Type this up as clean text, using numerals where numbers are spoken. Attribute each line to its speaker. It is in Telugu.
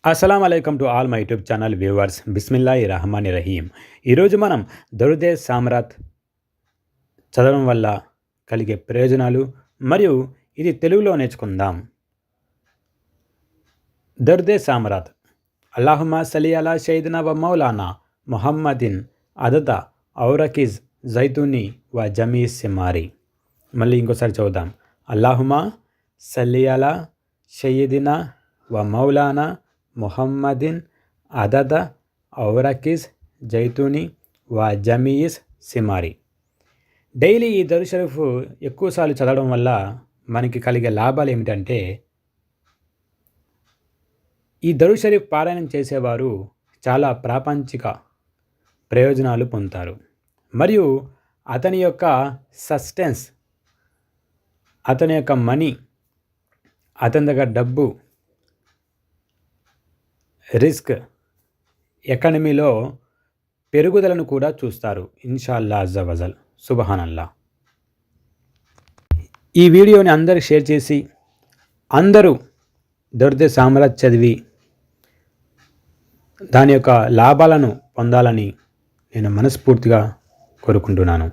Speaker 1: అస్సలం అయికం to all my YouTube channel viewers. బిస్మిల్లాహి రహమాని రహీం. ఈరోజు మనం దరుదే సామ్రాత్ చదవడం వల్ల కలిగే ప్రయోజనాలు మరియు ఇది తెలుగులో నేర్చుకుందాం. దరుదే సామ్రాత్. అల్లాహుమ్మా సల్లి అలా సయ్యిదినా వ మౌలానా ముహమ్మదిన్ అదద ఔరకిజ్ జైతూని వ జమీ సిమారి. మళ్ళీ ఇంకోసారి చదువుదాం. అల్లాహుమ్మా సల్లి అలా సయ్యిదినా వ మౌలానా ముహమ్మదిన్ అదద ఔరకిజ్ జైతూని వా జమీయిస్ సిమారి. డైలీ ఈ దరూద్ షరీఫ్ ఎక్కువసార్లు చదవడం వల్ల మనకి కలిగే లాభాలు ఏమిటంటే, ఈ దరూద్ షరీఫ్ పారాయణం చేసేవారు చాలా ప్రాపంచిక ప్రయోజనాలు పొందుతారు. మరియు అతని యొక్క సస్టెన్స్, అతని యొక్క మనీ, అతని దగ్గర డబ్బు, రిస్క్, ఎకానమీలో పెరుగుదలను కూడా చూస్తారు. ఇన్షాల్లా అజ్జవజల్. సుబహానల్లా. ఈ వీడియోని అందరికి షేర్ చేసి అందరూ దరుదే సామ్రాత్ చదివి దాని యొక్క లాభాలను పొందాలని నేను మనస్ఫూర్తిగా కోరుకుంటున్నాను.